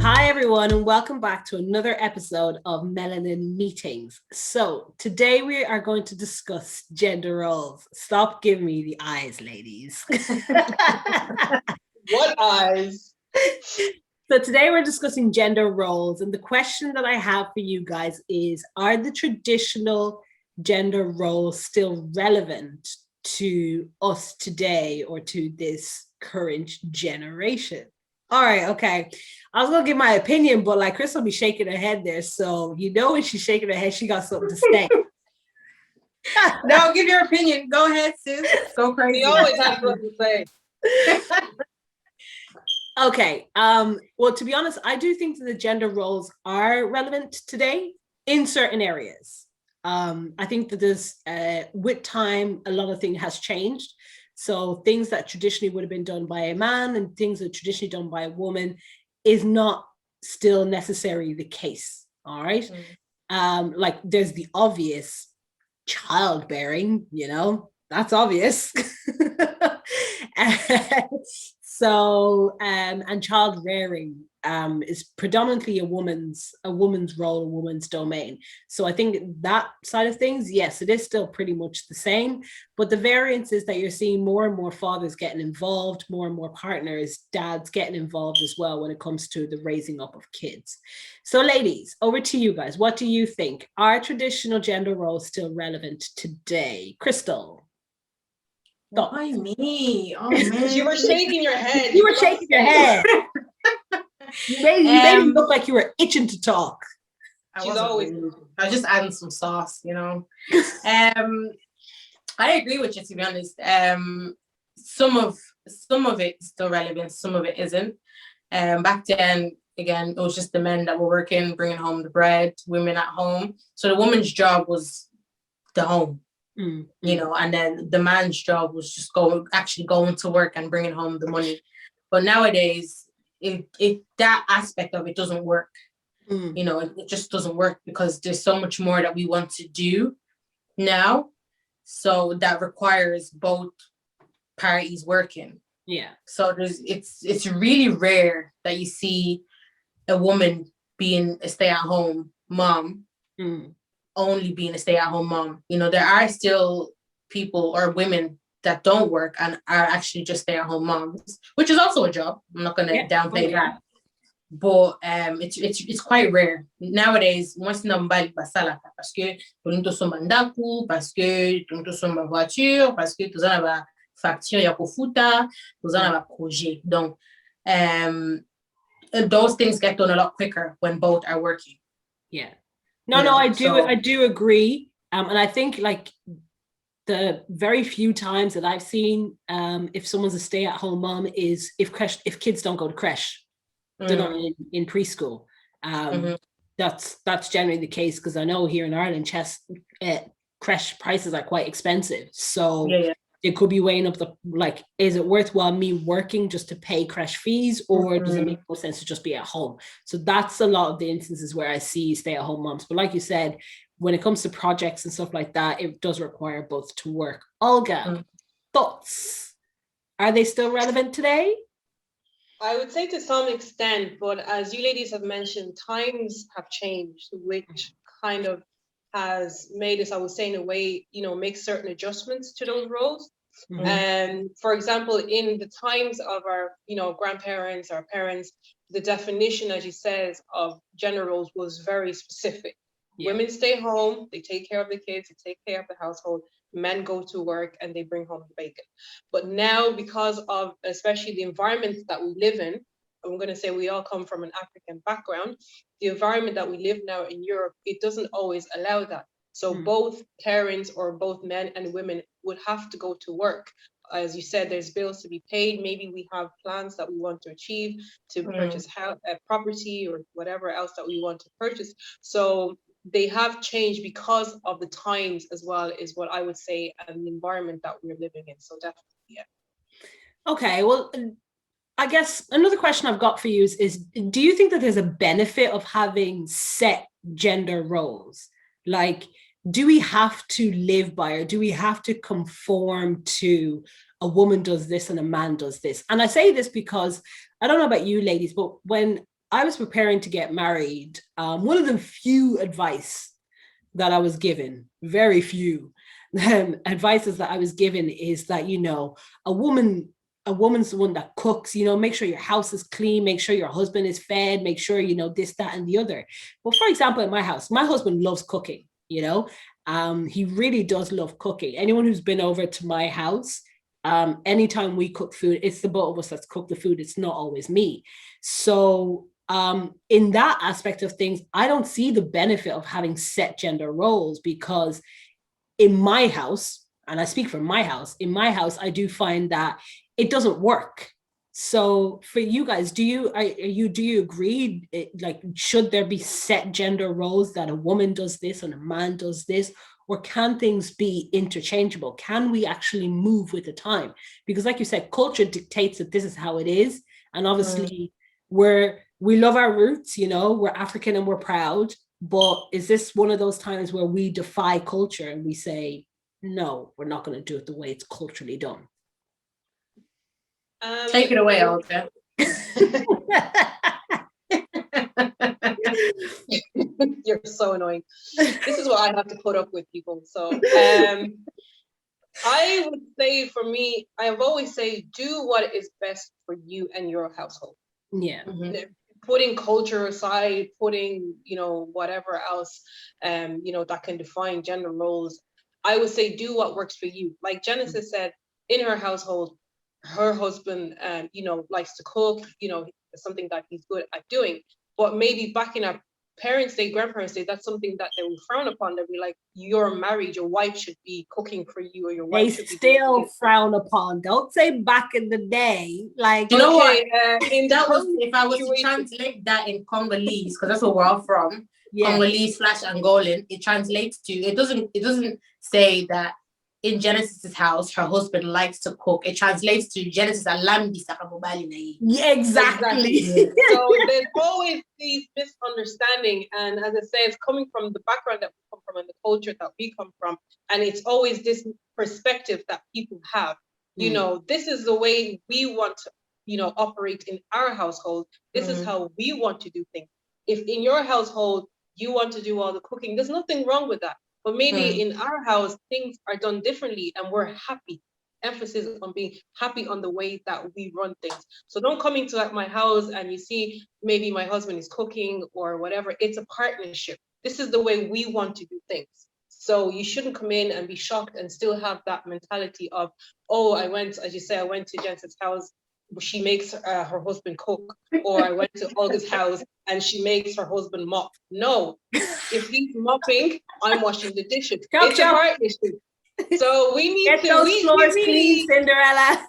Hi, everyone, and welcome back to another episode of Melanin Meetings. So, today we are going to discuss gender roles. Stop giving me the eyes, ladies. What eyes? So, today we're discussing gender roles, and the question that I have for you guys is: are the traditional gender roles still relevant to us today or to this current generation? All right, okay. I was gonna give my opinion, but like Chris will be shaking her head there. So when she's shaking her head, she got something to say. No, give your opinion. Go ahead, sis. Go crazy. We always have something to say. Okay. Well, to be honest, I do think that the gender roles are relevant today in certain areas. I think that there's with time, a lot of things has changed. So things that traditionally would have been done by a man and things that are traditionally done by a woman is not still necessarily the case. All right. Like there's the obvious childbearing, that's obvious. And child rearing is predominantly a woman's role, a woman's domain. So I think that side of things, yes, it is still pretty much the same, but the variance is that you're seeing more and more fathers getting involved, more and more partners, dads getting involved as well when it comes to the raising up of kids. So ladies, over to you guys. What do you think? Are traditional gender roles still relevant today? Crystal? Why me? Oh man, you were shaking your head. You were shaking your head. You made it look like you were itching to talk. I was just adding some sauce, I agree with you, to be honest. Some of it is still relevant, some of it isn't. Back then, again, it was just the men that were working, bringing home the bread, women at home. So the woman's job was the home. And then the man's job was just going to work and bringing home the money. But nowadays, if that aspect of it doesn't work, it just doesn't work because there's so much more that we want to do now. So that requires both parties working. Yeah. So it's really rare that you see a woman being a stay-at-home mom. Only being a stay-at-home mom. There are still people or women that don't work and are actually just stay-at-home moms, which is also a job. I'm not going to downplay that. But it's quite rare. Nowadays, moi c'est normal pas ça là parce que tout le monde son mandaku, parce que tout le monde son voiture, parce que tout ça va facture ya kofuta, tout ça va projet. Donc those things get done a lot quicker when both are working. Yeah. No, I do agree. And I think like the very few times that I've seen if someone's a stay-at-home mom is if kids don't go to creche, they're not in preschool. That's generally the case because I know here in Ireland, creche prices are quite expensive. So it could be weighing up is it worthwhile me working just to pay creche fees, or does it make more sense to just be at home? So that's a lot of the instances where I see stay-at-home moms. But like you said, when it comes to projects and stuff like that, it does require both to work. Olga, thoughts? Are they still relevant today? I would say to some extent, but as you ladies have mentioned, times have changed, which kind of has made us, I would say in a way, make certain adjustments to those roles. And for example, in the times of our, grandparents, our parents, the definition, as you said, of gender roles was very specific. Yeah. Women stay home, they take care of the kids, they take care of the household. Men go to work and they bring home the bacon. But now, because of especially the environment that we live in, I'm going to say we all come from an African background, the environment that we live now in Europe, it doesn't always allow that. So both parents or both men and women would have to go to work. As you said, there's bills to be paid. Maybe we have plans that we want to achieve to purchase property or whatever else that we want to purchase. So they have changed because of the times as well, is what I would say, and the environment that we're living in. So definitely, yeah. Okay, well, I guess another question I've got for you is do you think that there's a benefit of having set gender roles? Like, do we have to live by, or do we have to conform to a woman does this and a man does this? And I say this because I don't know about you ladies, but when I was preparing to get married, one of the few advice that I was given, very few advices that I was given is that, a woman's the one that cooks, make sure your house is clean, make sure your husband is fed, make sure, this, that, and the other. But for example, in my house, my husband loves cooking, he really does love cooking. Anyone who's been over to my house, anytime we cook food, it's the both of us that's cook the food. It's not always me. So in that aspect of things, I don't see the benefit of having set gender roles, because in my house, and I speak for my house, in my house, I do find that it doesn't work. So for you guys, do you agree? Like, should there be set gender roles that a woman does this and a man does this? Or can things be interchangeable? Can we actually move with the time? Because like you said, culture dictates that this is how it is. And obviously we love our roots, we're African and we're proud, but is this one of those times where we defy culture and we say, no, we're not going to do it the way it's culturally done? Take it away, Olga. You're so annoying. This is what I have to put up with, people. So I would say, for me, I've always say, do what is best for you and your household. Yeah. Putting culture aside, putting, whatever else, that can define gender roles, I would say do what works for you. Like Genesis said, in her household, her husband, likes to cook, something that he's good at doing. But maybe back in our parents' day, grandparents' day, that's something that they would frown upon. They'd be like, you're married, your wife should be cooking for you, or your wife should be still frown upon. Don't say back in the day. Like, you know what? If I was to translate that in Congolese, because that's where we're all from, Congolese / Angolan, it translates to, it doesn't say that in Genesis's house, her husband likes to cook. It translates to Genesis alambi sakamobali. Yeah, exactly. So there's always these misunderstanding, and as I say, it's coming from the background that we come from and the culture that we come from, and it's always this perspective that people have. This is the way we want to, operate in our household. This is how we want to do things. If in your household you want to do all the cooking, there's nothing wrong with that. But maybe in our house, things are done differently and we're happy. Emphasis on being happy on the way that we run things. So don't come into my house and you see maybe my husband is cooking or whatever. It's a partnership. This is the way we want to do things. So you shouldn't come in and be shocked and still have that mentality of, oh, I went to Jensen's house, she makes her husband cook, or I went to Olga's house and she makes her husband mop. No, if he's mopping, I'm washing the dishes. It's a partnership. So we need get those floors clean, Cinderella.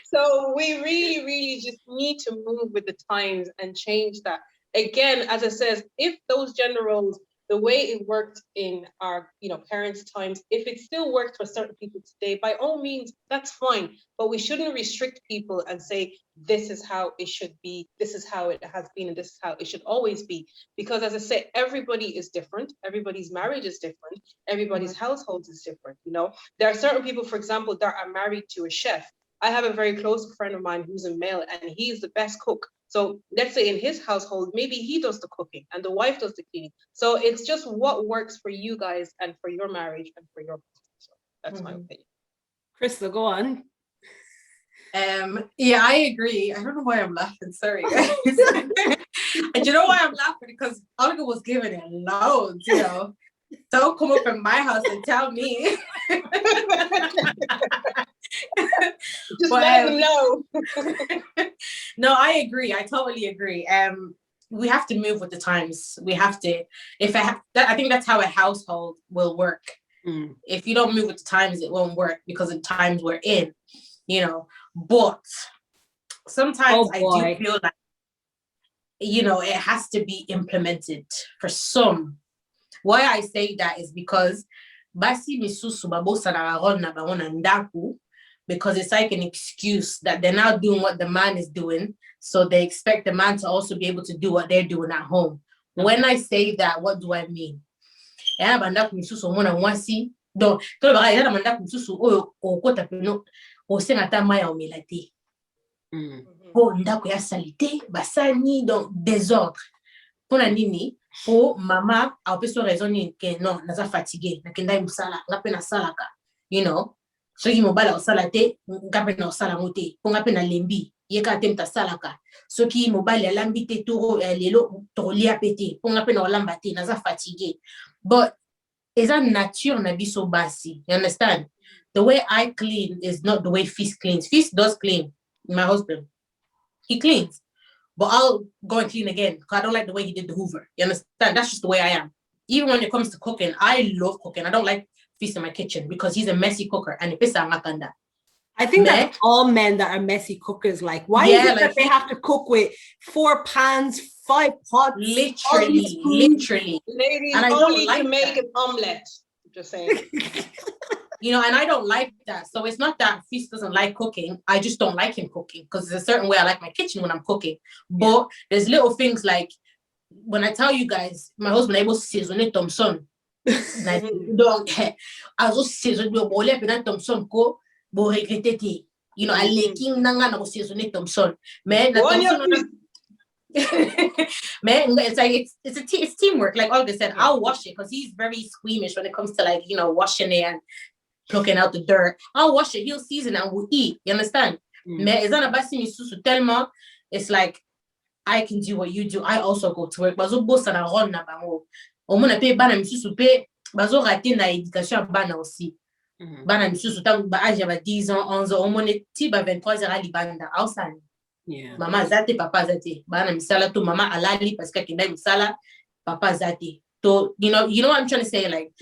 So we really, really just need to move with the times and change that. Again, as I says, if those gender roles, the way it worked in our, parents' times, if it still works for certain people today, by all means, that's fine. But we shouldn't restrict people and say, this is how it should be, this is how it has been, and this is how it should always be. Because as I say, everybody is different. Everybody's marriage is different. Everybody's household is different. There are certain people, for example, that are married to a chef. I have a very close friend of mine who's a male, and he's the best cook. So let's say in his household, maybe he does the cooking and the wife does the cleaning. So it's just what works for you guys and for your marriage and for your business. So that's my opinion. Crystal, go on. Yeah, I agree. I don't know why I'm laughing. Sorry, guys. And you know why I'm laughing? Because Olga was giving it loads, Don't come up in my house and tell me. Just let them know. No, I agree. I totally agree. We have to move with the times. We have to. I think that's how a household will work. If you don't move with the times, it won't work because of the times we're in. But sometimes I do feel like, it has to be implemented for some. Why I say that is because basi misusu babosa na banona ndaku, because it's like an excuse that they're now doing what the man is doing, so they expect the man to also be able to do what they're doing at home. When I say that, what do I mean? Bandaku misusu mona mwasi donc to ba ya bandaku misusu o kota peno o senga ta maya o melati. po ndako ya salite basani donc désordre pona nini po mama apeso raison ni ke non naza fatigué nakenda musala ngape na salaka you know soki mobala osala te ngape na osala ngote po ngape na lembi yeka te mta salaka soki mobali alambi te toro lelo tolia pete po ngape na olamba te naza fatigué but eza nature na biso basi, you understand? The way I clean is not the way Fist cleans. Fist does clean. My husband, he cleans, but I'll go and clean again because I don't like the way he did the Hoover. You understand? That's just the way I am. Even when it comes to cooking, I love cooking. I don't like Fist in my kitchen because he's a messy cooker and it pisses on I think that all men that are messy cookers, like, why is it that they have to cook with 4 pans, 5 pots? Literally. Ladies, and I only like to make an omelette. Just saying. You know, and I don't like that. So it's not that Feast doesn't like cooking. I just don't like him cooking because there's a certain way I like my kitchen when I'm cooking. But there's little things like when I tell you guys, my husband able to season Thompson. Like, donc, I was season the bole and Thompson ko bo regretter. You know, I liking nanga na season Thompson. Man, man, it's like it's teamwork. Like Olga said, I'll wash it because he's very squeamish when it comes to like, you know, washing it and plucking out the dirt. I'll wash it, he'll season and we'll eat. You understand? Mais it's like I can do what you do. I also go to work. Bazo boss na ron na bango. Omona pe bana misusu pe bazo rater na éducation bana aussi. Bana misusu tam ba âge ba 10 ans, 11 ans, omona ti ba 23 heures ali banda. Outside. Yeah. Mama zate, papa zate. Bana misala to mama alali parce que kenda misala, papa zate. So, you know what I'm trying to say? Like,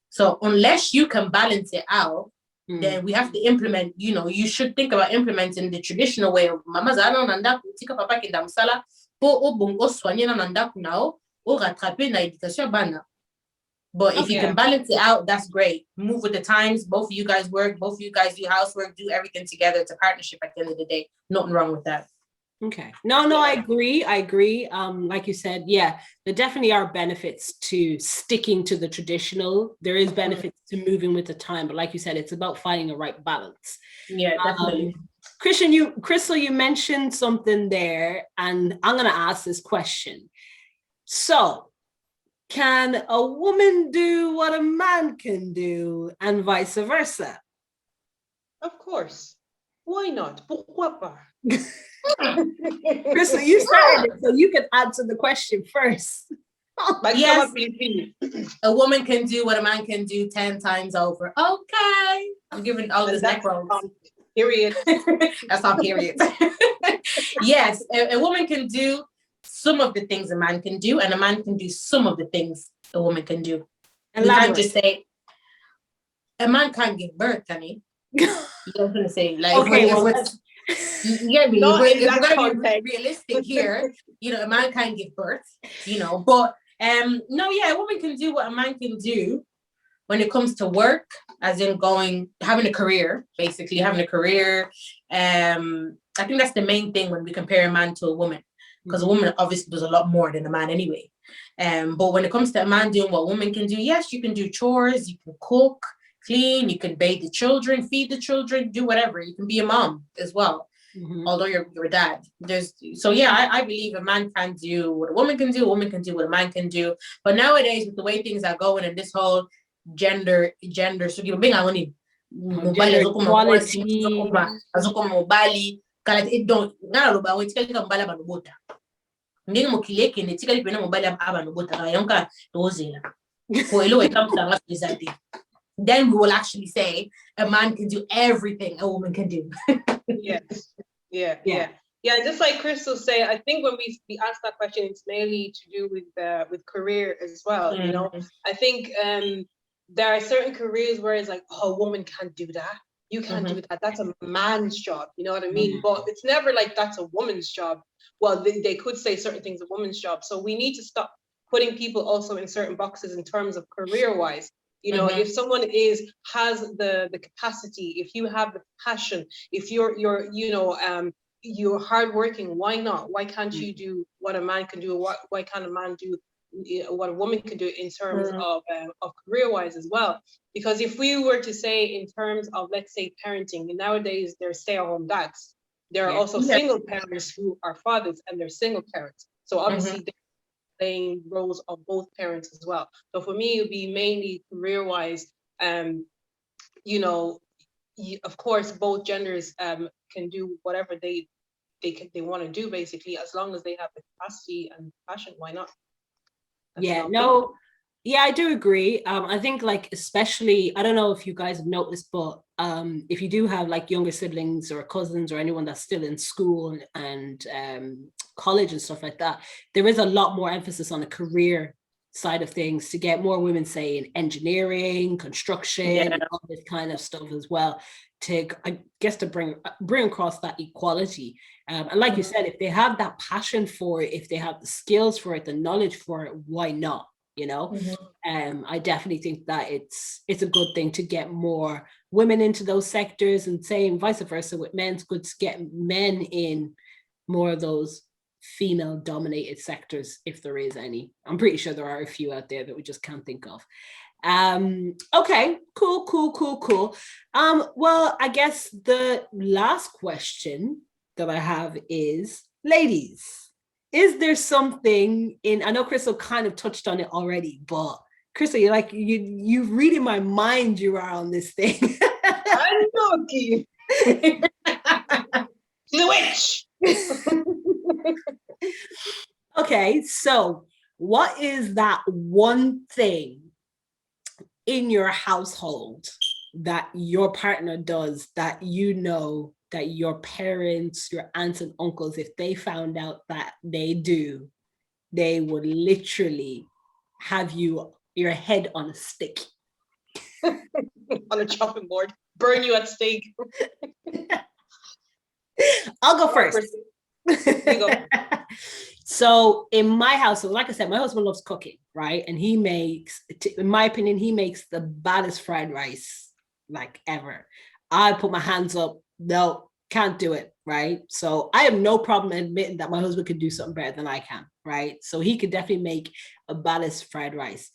so unless you can balance it out, then we have to implement, you know, you should think about implementing the traditional way of mama zana nanda tika papa kenda misala po o bongo soigner na nanda kunao o rattraper na éducation bana. But if you can balance it out, that's great. Move with the times. Both of you guys work. Both of you guys do housework. Do everything together. It's a partnership at the end of the day. Nothing wrong with that. Okay. No, I agree. Like you said, there definitely are benefits to sticking to the traditional. There is benefits to moving with the time. But like you said, it's about finding the right balance. Yeah, definitely. Crystal, you mentioned something there, and I'm going to ask this question. So, can a woman do what a man can do and vice versa? Of course. Why not? Pourquoi pas? Crystal, you started it, so you can answer the question first. Yes, a woman can do what a man can do 10 times over. Okay. I'm giving all this neck rolls. Period. That's not period. Yes, a woman can do some of the things a man can do, and a man can do some of the things a woman can do. And you can't just say a man can't give birth, honey. You know what I'm gonna say? Like, okay, if we're gonna be realistic here, you know, a man can't give birth, you know, but a woman can do what a man can do when it comes to work, as in having a career, basically having a career. I think that's the main thing when we compare a man to a woman. Because a woman obviously does a lot more than a man anyway. But when it comes to a man doing what a woman can do, yes, you can do chores, you can cook, clean, you can bathe the children, feed the children, do whatever. You can be a mom as well, although you're a dad. I believe a man can do what a woman can do what a man can do. But nowadays, with the way things are going and this whole gender, so you being equality. It don't ndenge mokili ekende tikali pena mobali aba nobota yonka tozela ko elo ekamsanga bizati. Then we will actually say a man can do everything a woman can do. Yes. Yeah. Just like Crystal said, I think when we ask that question, it's mainly to do with career as well. You know, I think there are certain careers where it's like, oh, a woman can't do that. You can't do that. That's a man's job. You know what I mean? But it's never like that's a woman's job. Well, they could say certain things a woman's job. So we need to stop putting people also in certain boxes in terms of career-wise. You know, if someone has the capacity, if you have the passion, if you're hardworking, why not? Why can't you do what a man can do? Why can't a man do what a woman can do in terms of career-wise as well. Because if we were to say in terms of, let's say, parenting, nowadays there are stay-at-home dads. There are also single parents who are fathers, and they're single parents. So obviously they're playing roles of both parents as well. So for me, it would be mainly career-wise. Of course, both genders can do whatever they want to do, basically, as long as they have the capacity and passion. Why not? I do agree. I think, like, especially, I don't know if you guys have noticed, but if you do have like younger siblings or cousins or anyone that's still in school and college and stuff like that, there is a lot more emphasis on the career side of things to get more women, say, in engineering, construction, all this kind of stuff as well, to, I guess, to bring across that equality. And like you said, if they have that passion for it, if they have the skills for it, the knowledge for it, why not? I definitely think that it's a good thing to get more women into those sectors, and same vice versa with men. It's good to get men in more of those female dominated sectors, if there is any. I'm pretty sure there are a few out there that we just can't think of. Okay, cool. Well, I guess the last question that I have is, ladies, is there something in, I know Crystal kind of touched on it already, but Crystal, you're like, you read in my mind, you are on this thing. I'm lucky. The witch. Okay, so what is that one thing in your household that your partner does that you know that your parents, your aunts and uncles, if they found out that they do, they would literally have your head on a stick? On a chopping board, burn you at stake. I'll go first. You go. So in my house, like I said, my husband loves cooking, right? And he makes, in my opinion, he makes the baddest fried rice like ever. I put my hands up, no, can't do it, right? So I have no problem admitting that my husband could do something better than I can, right? So he could definitely make a baddest fried rice.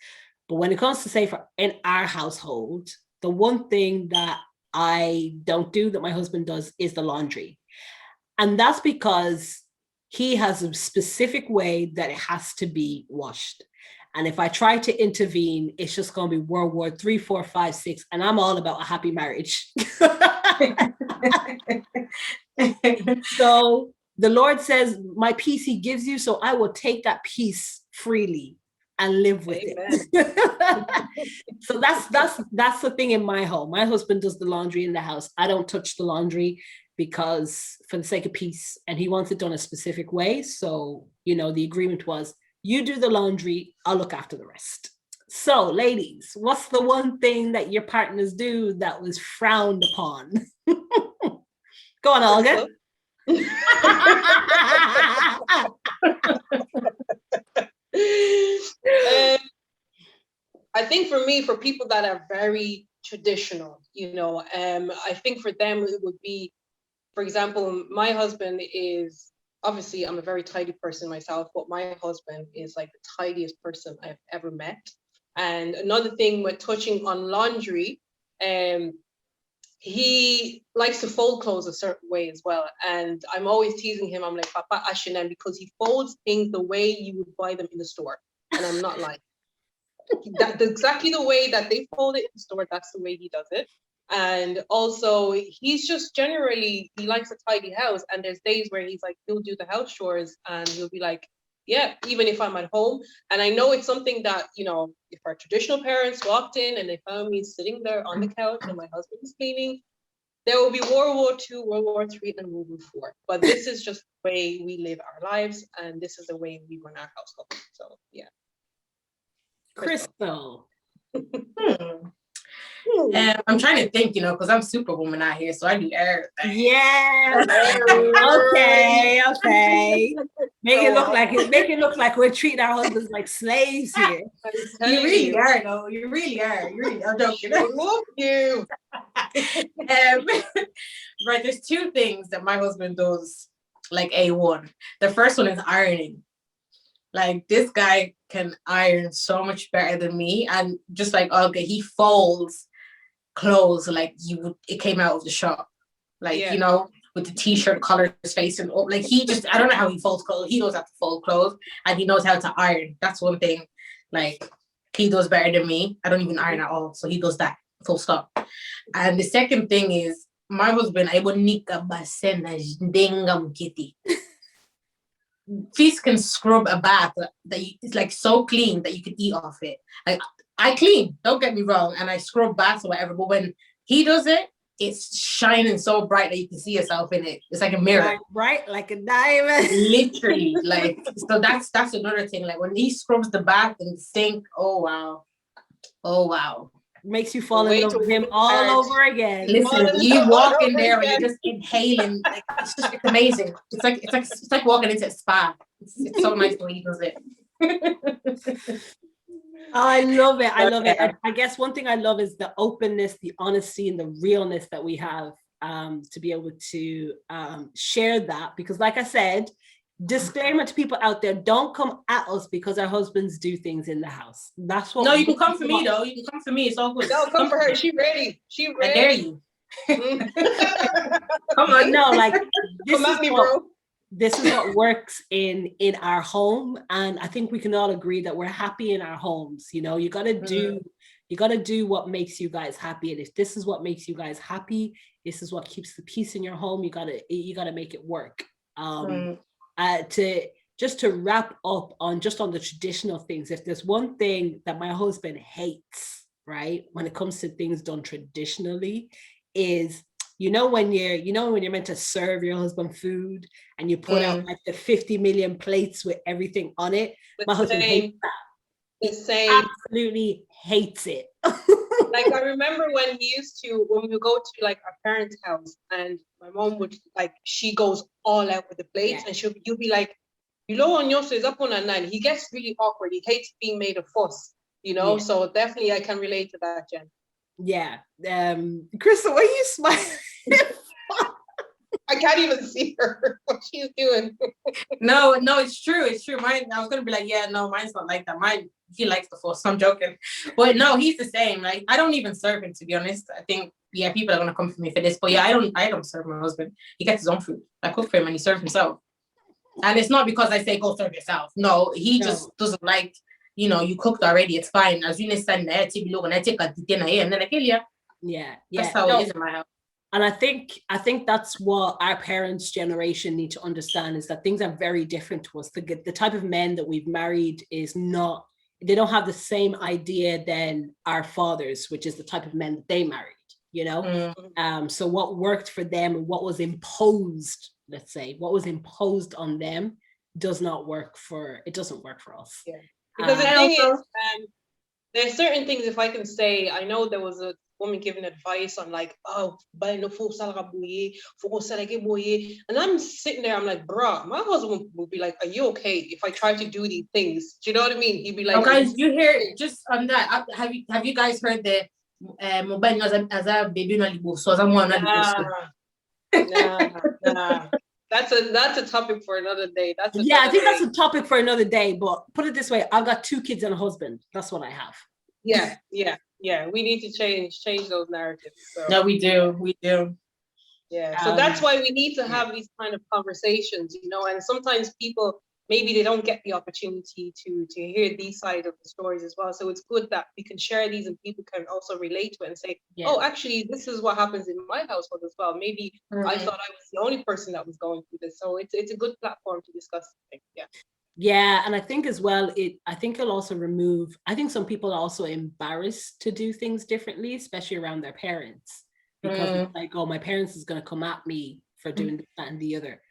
But when it comes to, say, for in our household, the one thing that I don't do that my husband does is the laundry. And that's because he has a specific way that it has to be washed. And if I try to intervene, it's just going to be World War 3, 4, 5, 6. And I'm all about a happy marriage. So the Lord says, my peace he gives you, so I will take that peace freely and live with it. So that's the thing in my home. My husband does the laundry in the house. I don't touch the laundry, because for the sake of peace, and he wants it done a specific way. So, the agreement was, you do the laundry, I'll look after the rest. So, ladies, what's the one thing that your partners do that was frowned upon? Go on, Olga. I think for me, for people that are very traditional, I think for them it would be, for example, my husband is, obviously I'm a very tidy person myself, but my husband is like the tidiest person I've ever met. And another thing with touching on laundry, he likes to fold clothes a certain way as well. And I'm always teasing him. I'm like, Papa Ashinan, because he folds things the way you would buy them in the store. And I'm not lying. That's exactly the way that they fold it in the store. That's the way he does it. And also, he's just generally, he likes a tidy house. And there's days where he's like, he'll do the house chores and he'll be like, yeah, even if I'm at home. And I know it's something that, if our traditional parents walked in and they found me sitting there on the couch and my husband is cleaning, there will be World War II, World War III, and World War IV. But this is just the way we live our lives. And this is the way we run our household. So, yeah. Crystal. I'm trying to think, because I'm superwoman out here, so I do everything. Yeah. Okay. Make it look like we're treating our husbands like slaves here. You really are, though. You really are. I'm joking. I love you. Right, there's two things that my husband does like A1. The first one is ironing. Like, this guy can iron so much better than me. And just like, okay, he folds clothes like it came out of the shop. Like, you know, with the t-shirt collars facing up. Like, he just, I don't know how he folds clothes. He knows how to fold clothes, and he knows how to iron. That's one thing. Like, he does better than me. I don't even iron at all. So he does that, full stop. And the second thing is, my husband, I would nika basena dengam kitty. Fish can scrub a bath it's like so clean that you can eat off it. Like, I clean, don't get me wrong, and I scrub baths or whatever, but when he does it, it's shining so bright that you can see yourself in it. It's like a mirror. Like, bright like a diamond. Literally. Like, so that's another thing. Like, when he scrubs the bath and the sink, oh wow. Makes you fall in love with him all over again. Listen, you walk in there and you're just inhaling. Like, it's amazing. It's like walking into a spa. It's so nice when he does it. I love it. I love it. I guess one thing I love is the openness, the honesty, and the realness that we have to be able to share that. Because, like I said, disclaimer to people out there: don't come at us because our husbands do things in the house. That's what. No, you can come for me though. You can come for me. It's all good. No, come for her. She ready. She ready. I dare you. Come on, no, like come at me, bro. This is what works in our home, and I think we can all agree that we're happy in our homes. You know, you got to do what makes you guys happy, and if this is what makes you guys happy, this is what keeps the peace in your home. You gotta make it work. To wrap up on the traditional things, if there's one thing that my husband hates, right, when it comes to things done traditionally, is when you're meant to serve your husband food and you put out like the 50 million plates with everything on it. My husband hates that. The same. Absolutely hates it. Like, I remember when we would go to like our parents' house, and my mom would, like, she goes all out with the plates, and you'll be like, on your is up on a 9. He gets really awkward. He hates being made a fuss, So definitely I can relate to that, Jen. Yeah. Crystal, what are you smiling? I can't even see her, what she's doing. No, it's true. It's true. Mine, I was gonna be like, yeah, no, mine's not like that. Mine, he likes the force. I'm joking, but no, he's the same. Like, I don't even serve him, to be honest. I think, people are gonna come for me for this, but I don't serve my husband. He gets his own food. I cook for him and he serves himself. And it's not because I say go serve yourself. No, he just doesn't like. You cooked already. It's fine. As you understand, yeah. That's how it is in my house. And I think that's what our parents' generation need to understand, is that things are very different to us. The type of men that we've married they don't have the same idea than our fathers, which is the type of men that they married, So what worked for them and what was imposed, let's say, what was imposed on them doesn't work for us. Yeah. Because the thing is, there's certain things, if I can say, I know there was a woman giving advice on like, and I'm sitting there, I'm like, bruh, my husband would be like, are you okay if I try to do these things? Do you know what I mean? He'd be like, guys, you hear, just on that, have you guys heard the nah. That's a topic for another day. I think that's a topic for another day, but put it this way, I've got 2 kids and a husband. That's what I have. Yeah. We need to change those narratives. So. No, we do. Yeah. So that's why we need to have these kind of conversations, and sometimes people, maybe they don't get the opportunity to hear these sides of the stories as well. So it's good that we can share these and people can also relate to it and say, oh, actually, this is what happens in my household as well. Maybe I thought I was the only person that was going through this. So it's a good platform to discuss things. Yeah. Yeah, and I think as well, I think it'll also I think some people are also embarrassed to do things differently, especially around their parents, because it's like, oh, my parents is going to come at me for doing that and the other.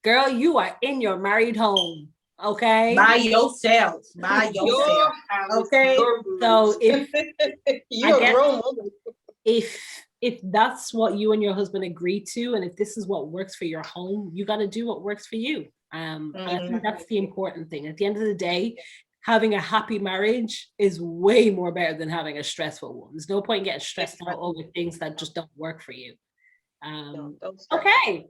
Girl, you are in your married home, okay? By yourself. Okay. So you're a grown woman. If that's what you and your husband agree to, and if this is what works for your home, you got to do what works for you. And I think that's the important thing. At the end of the day, having a happy marriage is way more better than having a stressful one. There's no point in getting stressed out over things that just don't work for you. Okay.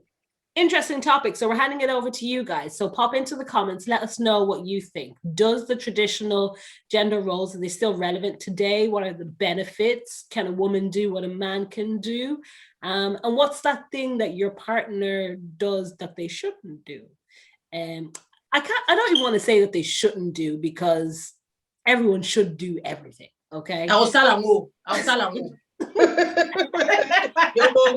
Interesting topic. So we're handing it over to you guys. So pop into the comments. Let us know what you think. Does the traditional gender roles, are they still relevant today? What are the benefits? Can a woman do what a man can do? And what's that thing that your partner does that they shouldn't do? I don't even want to say that they shouldn't do, because everyone should do everything. Okay.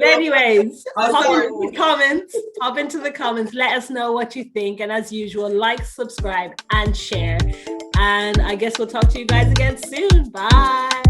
Anyways, pop into the comments, let us know what you think, and as usual, like, subscribe, and share. And I guess we'll talk to you guys again soon. Bye.